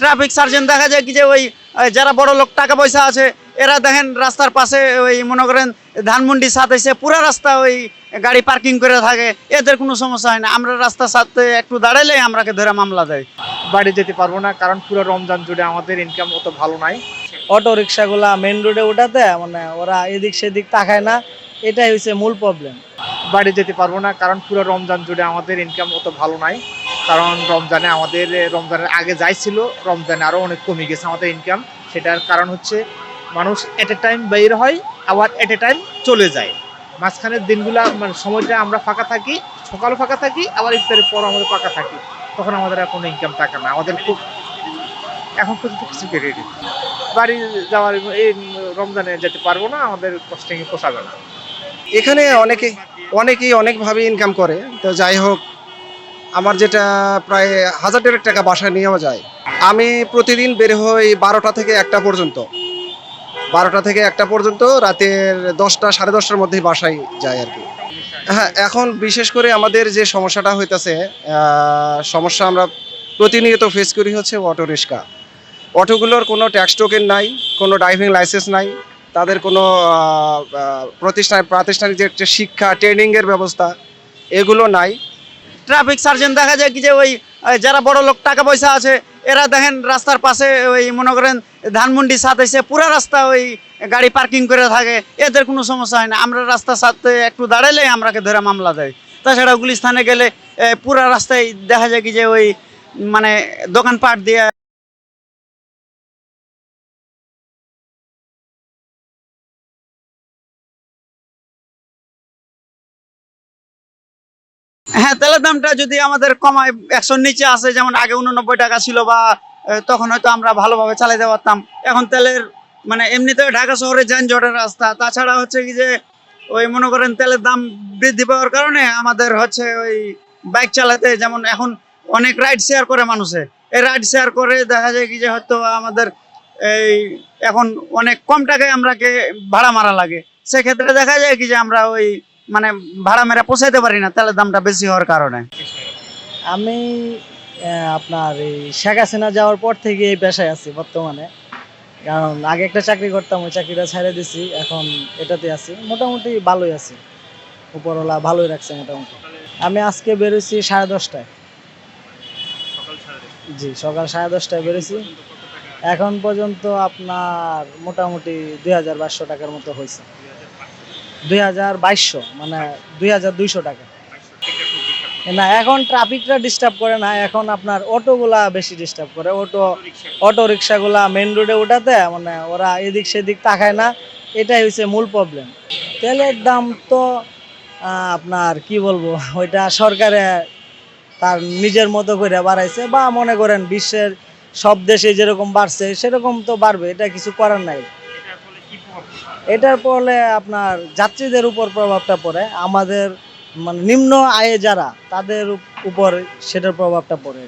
Traffic sergeant দেখা যায় কি যে ওই যারা বড় লোক টাকা পয়সা আছে এরা দেখেন রাস্তার পাশে ওই মনে করেন ধানমন্ডি সাথে এসে পুরা রাস্তা ওই গাড়ি পার্কিং করে থাকে, এদের কোনো সমস্যা হয় না। আমরা রাস্তার সাথে একটু দাঁড়াইলেই আমরাকে ধরে মামলা দেয়। বাড়ি যেতে পারবো না, কারণ পুরো রমজান জুড়ে আমাদের ইনকাম অত ভালো নাই। অটো রিক্সাগুলা মেন রোডে উঠাতে মানে ওরা এদিক সেদিক তাকায় না, এটাই হচ্ছে মূল প্রবলেম। বাড়ি যেতে পারবো না, কারণ পুরো রমজান জুড়ে আমাদের ইনকাম অত ভালো নাই। কারণ রমজানের আগে যাই ছিল, রমজানে আরো অনেক কমে গেছে আমাদের ইনকাম। সেটার কারণ হচ্ছে মানুষ এট এ টাইম বের হয়, আবার এট এ টাইম চলে যায়। মাঝখানের দিনগুলা মানে সময়টা আমরা ফাঁকা থাকি, সকালে ফাঁকা থাকি, আবার ইফতারের পর আমাদের ফাঁকা থাকি, তখন আমাদের আর কোনো ইনকাম থাকে না। আমাদের খুব এখন পর্যন্ত কিছু পেরিয়ে বাড়ি যাওয়ার এই রমজানে যেতে পারবো না, আমাদের কস্টিংয়ে পোষাবে না। এখানে অনেকেই অনেকভাবে ইনকাম করে। তো যাই হোক, আমার যেটা প্রায় 1000 টাকা বাসায় নেওয়া যায়। আমি প্রতিদিন বের হই 12টা থেকে 1টা পর্যন্ত, 12টা থেকে 1টা পর্যন্ত, রাতের 10টা সাড়ে 10টার মধ্যেই বাসায় যাই আর কি। হ্যাঁ, এখন বিশেষ করে আমাদের যে সমস্যাটা হইতেছে, সমস্যা আমরা প্রতিনিয়ত ফেস করি হচ্ছে অটো রিক্সা। অটোগুলোর কোনো ট্যাক্স টোকেন নাই, কোনো ড্রাইভিং লাইসেন্স নাই, তাদের কোনো প্রাতিষ্ঠানিক যে শিক্ষা ট্রেনিংয়ের ব্যবস্থা এগুলো নাই। ট্রাফিক সার্জেন্ট দেখা যায় কি যে ওই যারা বড় লোক টাকা পয়সা আছে এরা দেখেন রাস্তার পাশে ওই মনে করেন ধানমন্ডি সাথে এসে পুরা রাস্তা ওই গাড়ি পার্কিং করে থাকে, এদের কোনো সমস্যা হয় না। আমরা রাস্তার সাথে একটু দাঁড়াইলেই আমরাকে ধরে মামলা দেয়। তাছাড়া গুলিস্থানে গেলে পুরা রাস্তায় দেখা যায় কি যে ওই মানে দোকানপাট দিয়ে হ্যাঁ, তেলের দামটা যদি আমাদের কমায় 100-র নিচে আসে, যেমন আগে 89 টাকা ছিল বা তখন হয়তো আমরা ভালোভাবে চালাতে পারতাম। এখন তেলের মানে এমনিতে ঢাকা শহরে যানজটের রাস্তা, তাছাড়া হচ্ছে কি যে ওই মনে করেন তেলের দাম বৃদ্ধি পাওয়ার কারণে আমাদের হচ্ছে ওই বাইক চালাতে, যেমন এখন অনেক রাইড শেয়ার করে মানুষে, এই রাইড শেয়ার করে দেখা যায় কি যে হয়তো আমাদের এই এখন অনেক কম টাকায় আমরাকে ভাড়া মারা লাগে। সেক্ষেত্রে দেখা যায় কি যে আমরা ওই মানে ভাড়া মেরা পোষাইতে পারি না তেলের দামটা বেশি হওয়ার কারণে। আমি আপনার এই শেখ হাসিনা যাওয়ার পর থেকে এই পেশায় আছি বর্তমানে। কারণ আগে একটা চাকরি করতাম, ওই চাকরিটা ছেড়ে দিছি, এখন এটাতে আছি। মোটামুটি ভালোই আছি, উপরওয়ালা ভালোই রাখছে মোটামুটি। আমি আজকে বেরোছি 10:30টায়। জি, সকাল 10:30টায় বেরোছি। এখন পর্যন্ত আপনার মোটামুটি 2200 টাকার মতো হয়েছে। 2200 মানে 2200 টাকা। না, এখন ট্রাফিকটা ডিস্টার্ব করে না, এখন আপনার অটোগুলা বেশি ডিস্টার্ব করে। অটো রিক্সাগুলা মেন রোডে উঠাতে মানে ওরা এদিক সেদিক তাকায় না, এটাই হচ্ছে মূল প্রবলেম। তেলের দাম তো আপনার কি বলবো, ওইটা সরকারে তার নিজের মতো করে বাড়াইছে, বা মনে করেন বিশ্বের সব দেশে যেরকম বাড়ছে সেরকম তো বাড়বে, এটা কিছু করার নাই। এটার ফলে আপনার যাত্রীদের উপর প্রভাবটা পড়ে, আমাদের মানে নিম্ন আয়ে যারা তাদের উপর সেটার প্রভাবটা পড়ে।